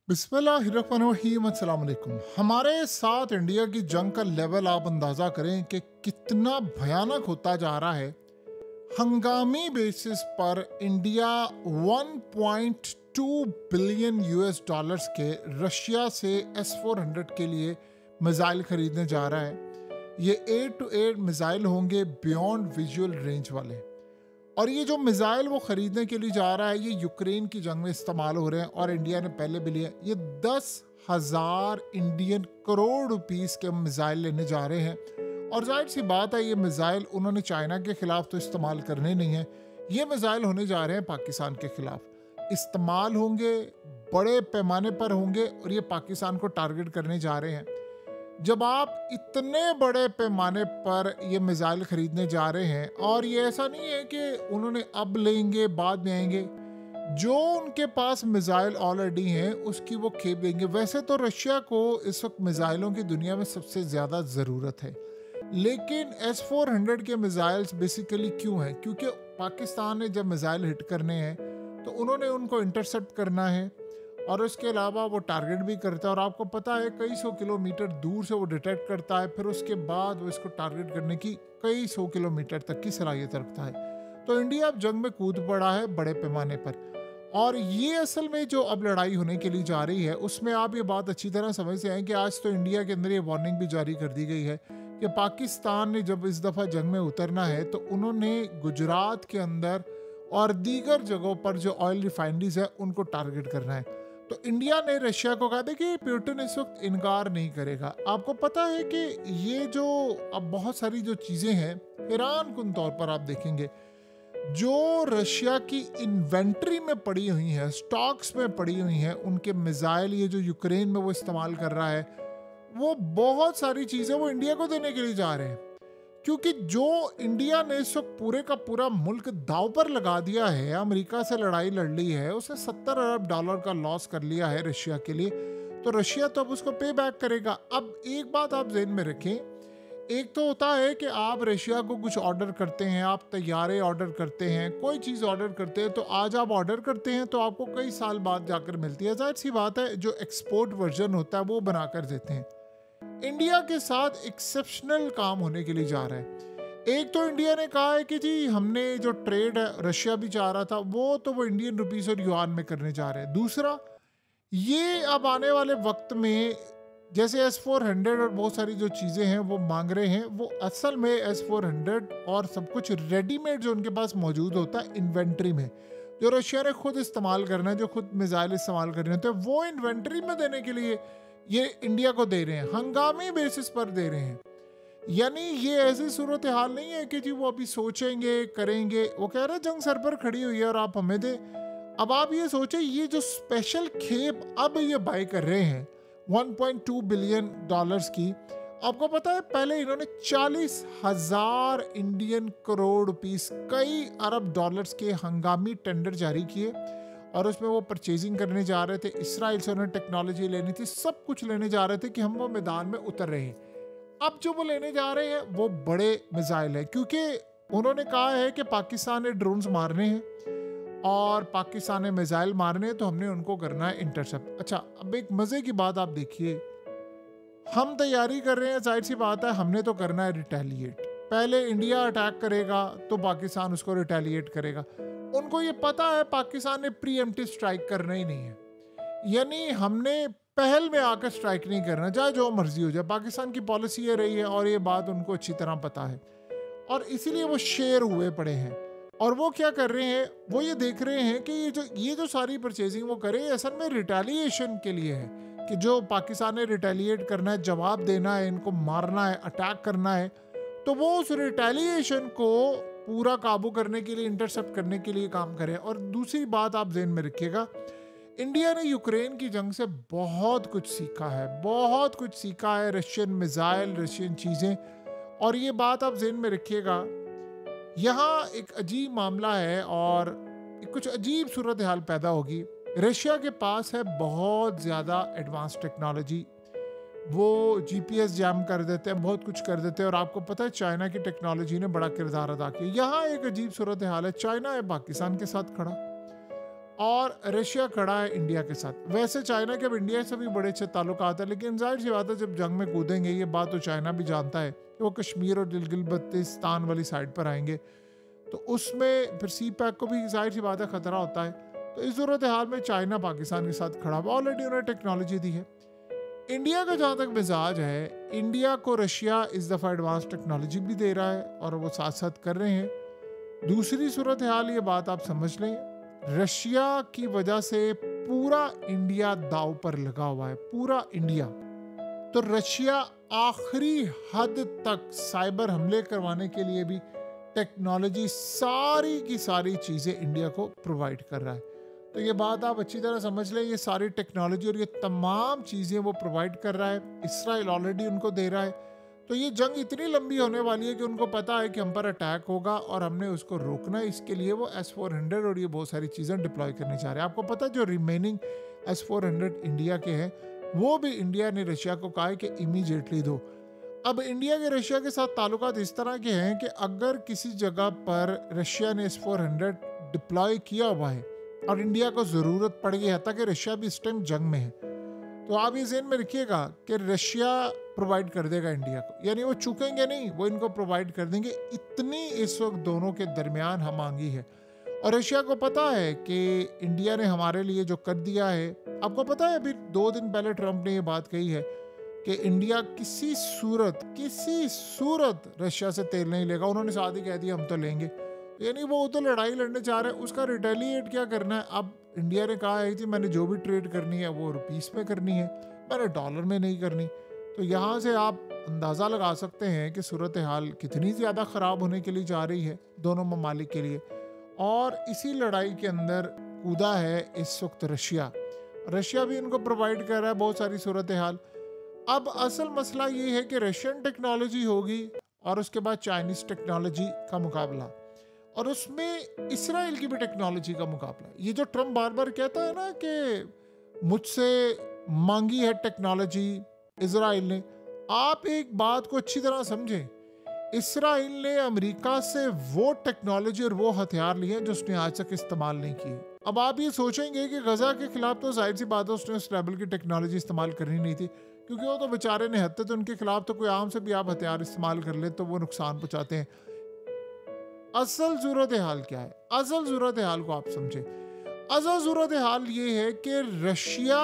बिस्मिल्लाहिर्रहमानिर्रहीम, अस्सलाम वालेकुम। हमारे साथ इंडिया की जंग का लेवल आप अंदाज़ा करें कि कितना भयानक होता जा रहा है। हंगामी बेसिस पर इंडिया 1.2 बिलियन यूएस डॉलर्स के रशिया से S-400 के लिए मिसाइल खरीदने जा रहा है। ये 8 टू 8 मिसाइल होंगे बियॉन्ड विजुअल रेंज वाले, और ये जो मिसाइल वो खरीदने के लिए जा रहा है ये यूक्रेन की जंग में इस्तेमाल हो रहे हैं, और इंडिया ने पहले भी लिए। ये 10,000 इंडियन करोड़ रुपीस के मिसाइल लेने जा रहे हैं, और जाहिर सी बात है ये मिसाइल उन्होंने चाइना के खिलाफ तो इस्तेमाल करने नहीं है। ये मिसाइल होने जा रहे हैं पाकिस्तान के खिलाफ, इस्तेमाल होंगे, बड़े पैमाने पर होंगे, और ये पाकिस्तान को टारगेट करने जा रहे हैं। जब आप इतने बड़े पैमाने पर ये मिसाइल खरीदने जा रहे हैं, और ये ऐसा नहीं है कि उन्होंने अब लेंगे बाद में आएंगे, जो उनके पास मिसाइल ऑलरेडी हैं उसकी वो खेप देंगे। वैसे तो रशिया को इस वक्त मिसाइलों की दुनिया में सबसे ज़्यादा ज़रूरत है, लेकिन S-400 के मिसाइल्स बेसिकली क्यों हैं? क्योंकि पाकिस्तान ने जब मिसाइल हिट करने हैं तो उन्होंने उनको इंटरसेप्ट करना है, और उसके अलावा वो टारगेट भी करता है। और आपको पता है कई सौ किलोमीटर दूर से वो डिटेक्ट करता है, फिर उसके बाद वो इसको टारगेट करने की कई सौ किलोमीटर तक की सलाहियत रखता है। तो इंडिया अब जंग में कूद पड़ा है बड़े पैमाने पर, और ये असल में जो अब लड़ाई होने के लिए जा रही है उसमें आप ये बात अच्छी तरह समझते हैं कि आज तो इंडिया के अंदर ये वार्निंग भी जारी कर दी गई है कि पाकिस्तान ने जब इस दफ़ा जंग में उतरना है तो उन्होंने गुजरात के अंदर और दीगर जगहों पर जो ऑयल रिफाइनरीज है उनको टारगेट करना है। तो इंडिया ने रशिया को कहा था कि पुतिन इस वक्त इनकार नहीं करेगा। आपको पता है कि ये जो अब बहुत सारी जो चीज़ें हैं, हैरान कुन तौर पर आप देखेंगे जो रशिया की इन्वेंट्री में पड़ी हुई है, स्टॉक्स में पड़ी हुई हैं, उनके मिसाइल ये जो यूक्रेन में वो इस्तेमाल कर रहा है, वो बहुत सारी चीज़ें वो इंडिया को देने के लिए जा रहे हैं। क्योंकि जो इंडिया ने इस वक्त पूरे का पूरा मुल्क दांव पर लगा दिया है, अमेरिका से लड़ाई लड़ ली है, उसने $70 अरब का लॉस कर लिया है रशिया के लिए, तो रशिया तो अब उसको पे बैक करेगा। अब एक बात आप ज़हन में रखें, एक तो होता है कि आप रशिया को कुछ ऑर्डर करते हैं, आप तैयारे ऑर्डर करते हैं, कोई चीज़ ऑर्डर करते हैं, तो आज आप ऑर्डर करते हैं तो आपको कई साल बाद जाकर मिलती है। जाहिर सी बात है जो एक्सपोर्ट वर्जन होता है वो बनाकर देते हैं। इंडिया के साथ एक्सेप्शनल काम होने के लिए जा रहा है। एक तो इंडिया ने कहा है कि जी हमने जो ट्रेड है रशिया भी चाह रहा था वो इंडियन रुपीस और युआन में करने जा रहे हैं। दूसरा, ये अब आने वाले वक्त में जैसे S-400 और बहुत सारी जो चीज़ें हैं वो मांग रहे हैं, वो असल में S-400 और सब कुछ रेडीमेड जो उनके पास मौजूद होता है इन्वेंट्री में, जो रशिया ने खुद इस्तेमाल करना है, जो खुद मिसाइल इस्तेमाल करने होते हैं, वो इन्वेंट्री में देने के लिए ये इंडिया को दे रहे हैं, हंगामी बेसिस पर दे रहे हैं। यानी ये ऐसी सूरत हाल नहीं है कि जी वो अभी सोचेंगे करेंगे, वो कह रहे हैं जंग सर पर खड़ी हुई है और आप हमें दे। अब आप ये सोचें, ये जो स्पेशल खेप अब ये बाय कर रहे हैं 1.2 बिलियन डॉलर्स की, आपको पता है पहले इन्होंने 40,000 इंडियन करोड़ रुपीस, कई अरब डॉलर्स के हंगामी टेंडर जारी किए, और उसमें वो परचेजिंग करने जा रहे थे। इसराइल से उन्हें टेक्नोलॉजी लेनी थी, सब कुछ लेने जा रहे थे कि हम वो मैदान में उतर रहे हैं। अब जो वो लेने जा रहे हैं वो बड़े मिसाइल है, क्योंकि उन्होंने कहा है कि पाकिस्तान ने ड्रोन्स मारने हैं और पाकिस्तान ने मिसाइल मारने हैं, तो हमने उनको करना है इंटरसेप्ट। अच्छा, अब एक मज़े की बात आप देखिए, हम तैयारी कर रहे हैं, जाहिर सी बात है हमने तो करना है रिटेलिएट। पहले इंडिया अटैक करेगा तो पाकिस्तान उसको रिटेलिएट करेगा। उनको ये पता है पाकिस्तान ने प्रीएम्प्टिव स्ट्राइक करना ही नहीं है, यानी हमने पहल में आकर स्ट्राइक नहीं करना, चाहे जो मर्जी हो जाए। पाकिस्तान की पॉलिसी ये रही है और ये बात उनको अच्छी तरह पता है, और इसीलिए वो शेर हुए पड़े हैं। और वो क्या कर रहे हैं, वो ये देख रहे हैं कि ये जो सारी परचेजिंग वो करे असल में रिटेलिएशन के लिए है, कि जो पाकिस्तान ने रिटेलिएट करना है, जवाब देना है, इनको मारना है, अटैक करना है, तो वो उस रिटेलिएशन को पूरा काबू करने के लिए, इंटरसेप्ट करने के लिए काम करें। और दूसरी बात आप ध्यान में रखिएगा, इंडिया ने यूक्रेन की जंग से बहुत कुछ सीखा है, बहुत कुछ सीखा है, रशियन मिसाइल, रशियन चीज़ें। और ये बात आप ध्यान में रखिएगा, यहाँ एक अजीब मामला है और कुछ अजीब सूरत हाल पैदा होगी। रशिया के पास है बहुत ज़्यादा एडवांस टेक्नोलॉजी, वो GPS जैम कर देते हैं, बहुत कुछ कर देते हैं, और आपको पता है चाइना की टेक्नोलॉजी ने बड़ा किरदार अदा किया। यहाँ एक अजीब सूरत हाल है, चाइना है पाकिस्तान के साथ खड़ा, और रशिया खड़ा है इंडिया के साथ। वैसे चाइना के अब इंडिया से भी बड़े अच्छे ताल्लुकात है, लेकिन जाहिर सी बात है जब जंग में कूदेंगे, ये बात तो चाइना भी जानता है कि वो कश्मीर और गिलगित-बल्तिस्तान वाली साइड पर आएंगे, तो उसमें फिर सी पैक को भी जाहिर सी बात है खतरा होता है। तो इस सूरत हाल में चाइना पाकिस्तान के साथ खड़ा हुआ, ऑलरेडी उन्होंने टेक्नोलॉजी दी है। इंडिया का जहाँ तक मिजाज है, इंडिया को रशिया इस दफ़ा एडवांस टेक्नोलॉजी भी दे रहा है और वो साथ साथ कर रहे हैं। दूसरी सूरत हाल, ये बात आप समझ लें, रशिया की वजह से पूरा इंडिया दाव पर लगा हुआ है, पूरा इंडिया। तो रशिया आखिरी हद तक साइबर हमले करवाने के लिए भी टेक्नोलॉजी सारी की सारी चीज़ें इंडिया को प्रोवाइड कर रहा है। तो ये बात आप अच्छी तरह समझ लें, ये सारी टेक्नोलॉजी और ये तमाम चीज़ें वो प्रोवाइड कर रहा है। इसराइल ऑलरेडी उनको दे रहा है। तो ये जंग इतनी लंबी होने वाली है कि उनको पता है कि हम पर अटैक होगा और हमने उसको रोकना है। इसके लिए वो S-400 और ये बहुत सारी चीज़ें डिप्लॉय करने जा रहे हैं। आपको पता है जो रिमेनिंग S-400 इंडिया के हैं, वो भी इंडिया ने रशिया को कहा है कि इमीडिएटली दो। अब इंडिया के रशिया के साथ ताल्लुकात इस तरह के हैं कि अगर किसी जगह पर रशिया ने S-400 डिप्लॉय किया हुआ है और इंडिया को ज़रूरत पड़ गई है, ताकि रशिया भी इस टाइम जंग में है, तो आप ये ज़हन में रखिएगा कि रशिया प्रोवाइड कर देगा इंडिया को, यानी वो चूकेंगे नहीं, वो इनको प्रोवाइड कर देंगे। इतनी इस वक्त दोनों के दरमियान हमआंगी है और रशिया को पता है कि इंडिया ने हमारे लिए जो कर दिया है। आपको पता है अभी 2 दिन पहले ट्रंप ने ये बात कही है कि इंडिया किसी सूरत रशिया से तेल नहीं लेगा। उन्होंने साथ ही कह दिया हम तो लेंगे, यानी वो तो लड़ाई लड़ने चाह रहे हैं, उसका रिटेलिएट क्या करना है। अब इंडिया ने कहा है कि मैंने जो भी ट्रेड करनी है वो रुपीस में करनी है, मैंने डॉलर में नहीं करनी। तो यहाँ से आप अंदाज़ा लगा सकते हैं कि सूरत हाल कितनी ज़्यादा ख़राब होने के लिए जा रही है दोनों ममालिक के लिए। और इसी लड़ाई के अंदर कूदा है इस वक्त रशिया भी इनको प्रोवाइड कर रहा है बहुत सारी सूरत हाल। अब असल मसला ये है कि रशियन टेक्नोलॉजी होगी और उसके बाद चाइनीज़ टेक्नोलॉजी का मुकाबला, और उसमें इसराइल की भी टेक्नोलॉजी का मुकाबला। ये जो ट्रंप बार बार कहता है ना कि मुझसे मांगी है टेक्नोलॉजी इसराइल ने, आप एक बात को अच्छी तरह समझें, इसराइल ने अमेरिका से वो टेक्नोलॉजी और वो हथियार लिए जो उसने आज तक इस्तेमाल नहीं किए। अब आप ये सोचेंगे कि गजा के खिलाफ तो जाहिर सी बात है उसने उस लेवल की टेक्नोलॉजी इस्तेमाल करनी नहीं थी, क्योंकि वो तो बेचारे ने हत्ते, तो उनके खिलाफ तो कोई आम से भी आप हथियार इस्तेमाल कर ले तो वो नुकसान पहुंचाते हैं। असल सूरत हाल क्या है? असल सूरत हाल को आप समझे। असल सूरत हाल ये है कि रशिया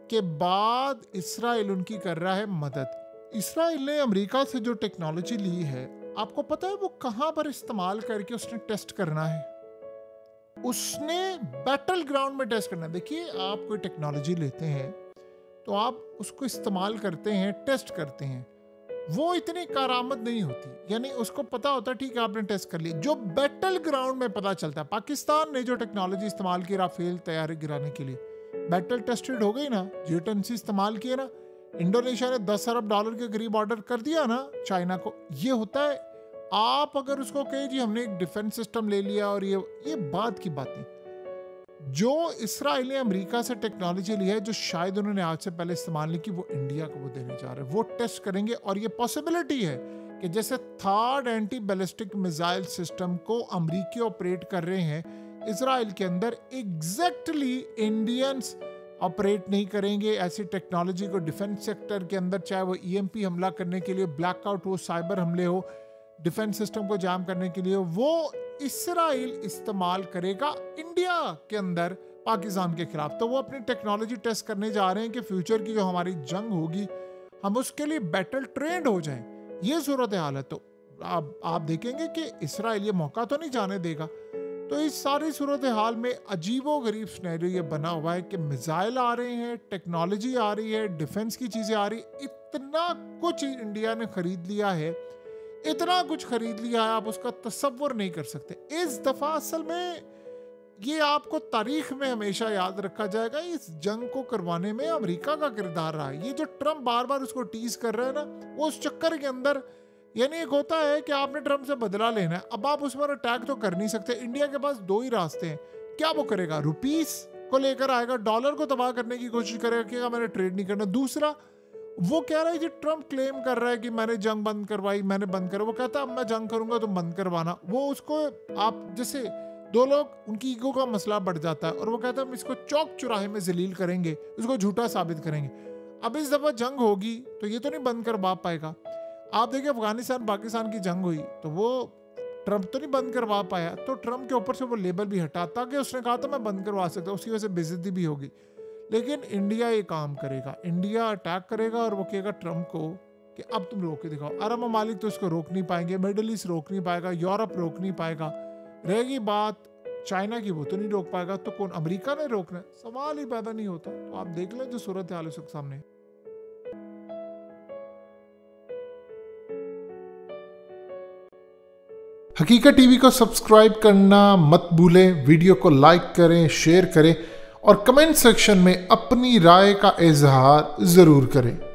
के बाद इसराइल उनकी कर रहा है मदद। इसराइल ने अमेरिका से जो टेक्नोलॉजी ली है, आपको पता है वो कहां पर इस्तेमाल करके उसने टेस्ट करना है? उसने बैटल ग्राउंड में टेस्ट करना है। देखिए, आप कोई टेक्नोलॉजी लेते हैं तो आप उसको इस्तेमाल करते हैं, टेस्ट करते हैं, वो इतनी कारामद नहीं होती, यानी उसको पता होता है ठीक है आपने टेस्ट कर लिया। जो बैटल ग्राउंड में पता चलता है, पाकिस्तान ने जो टेक्नोलॉजी इस्तेमाल की राफेल तैयारी गिराने के लिए, बैटल टेस्टेड हो गई ना, J-10C इस्तेमाल किए ना, इंडोनेशिया ने 10 अरब डॉलर के करीब ऑर्डर कर दिया ना चाइना को। ये होता है। आप अगर उसको कहे जी हमने एक डिफेंस सिस्टम ले लिया और ये बात की बात नहीं। जो इसराइल ने अमेरिका से टेक्नोलॉजी ली है जो शायद उन्होंने आज से पहले इस्तेमाल नहीं की, वो इंडिया को वो देने जा रहे हैं, वो टेस्ट करेंगे। और ये पॉसिबिलिटी है कि जैसे third anti ballistic missile system को अमेरिकी ऑपरेट कर रहे हैं इसराइल के अंदर, एग्जैक्टली इंडियंस ऑपरेट नहीं करेंगे ऐसी टेक्नोलॉजी को डिफेंस सेक्टर के अंदर, चाहे वो EMP हमला करने के लिए, ब्लैकआउट हो, साइबर हमले हो, डिफेंस सिस्टम को जाम करने के लिए, वो इसराइल इस्तेमाल करेगा इंडिया के अंदर पाकिस्तान के खिलाफ। तो वो अपनी टेक्नोलॉजी टेस्ट करने जा रहे हैं कि फ्यूचर की जो हमारी जंग होगी हम उसके लिए बैटल ट्रेंड हो जाएं। ये सूरत हाल है। तो आप देखेंगे कि इसराइल ये मौका तो नहीं जाने देगा। तो इस सारी सूरत हाल में अजीबो गरीब सिनेरियो ये बना हुआ है कि मिसाइल आ रहे हैं, टेक्नोलॉजी आ रही है, डिफेंस की चीजें आ रही, इतना कुछ इंडिया ने खरीद लिया है, इतना कुछ खरीद लिया है, आप उसका तसव्वुर नहीं कर सकते। इस दफा असल में ये आपको तारीख में हमेशा याद रखा जाएगा, इस जंग को करवाने में अमेरिका का किरदार रहा है। ये जो ट्रंप बार बार उसको टीज कर रहे हैं ना, वो उस चक्कर के अंदर, यानी एक होता है कि आपने ट्रंप से बदला लेना है, अब आप उस पर अटैक तो कर नहीं सकते। इंडिया के पास 2 ही रास्ते हैं। क्या वो करेगा? रुपीस को लेकर आएगा, डॉलर को तबाह करने की कोशिश करेगा कि मैंने ट्रेड नहीं करना। दूसरा, वो कह रहा है कि ट्रंप क्लेम कर रहा है कि मैंने जंग बंद करवाई, मैंने बंद करा। वो कहता है अब मैं जंग करूंगा तो बंद करवाना। वो उसको आप जैसे दो लोग, उनकी ईगो का मसला बढ़ जाता है और वो कहते हैं हम इसको चौक चुराहे में जलील करेंगे, इसको झूठा साबित करेंगे। अब इस दफा जंग होगी तो ये तो नहीं बंद करवा पाएगा। आप देखिए अफगानिस्तान पाकिस्तान की जंग हुई तो वो ट्रंप तो नहीं बंद करवा पाया, तो ट्रंप के ऊपर से वो लेबल भी हटा, ताकि उसने कहा था मैं बंद करवा सकता हूँ, उसकी वजह से बेइज्जती भी होगी। लेकिन इंडिया ये काम करेगा, इंडिया अटैक करेगा और वो कहेगा ट्रंप को कि अब तुम रोक के दिखाओ। अरब ममालिक तो इसको रोक नहीं पाएंगे, मिडल ईस्ट रोक नहीं पाएगा, यूरोप रोक नहीं पाएगा। रहेगी बात चाइना की, वो तो नहीं रोक पाएगा, तो कौन, अमेरिका ने रोकना है? सवाल ही पैदा नहीं होता। तो आप देख लें जो सूरत हाल है सामने। हकीकत टीवी को सब्सक्राइब करना मत भूलें, वीडियो को लाइक करें, शेयर करें और कमेंट सेक्शन में अपनी राय का इजहार ज़रूर करें।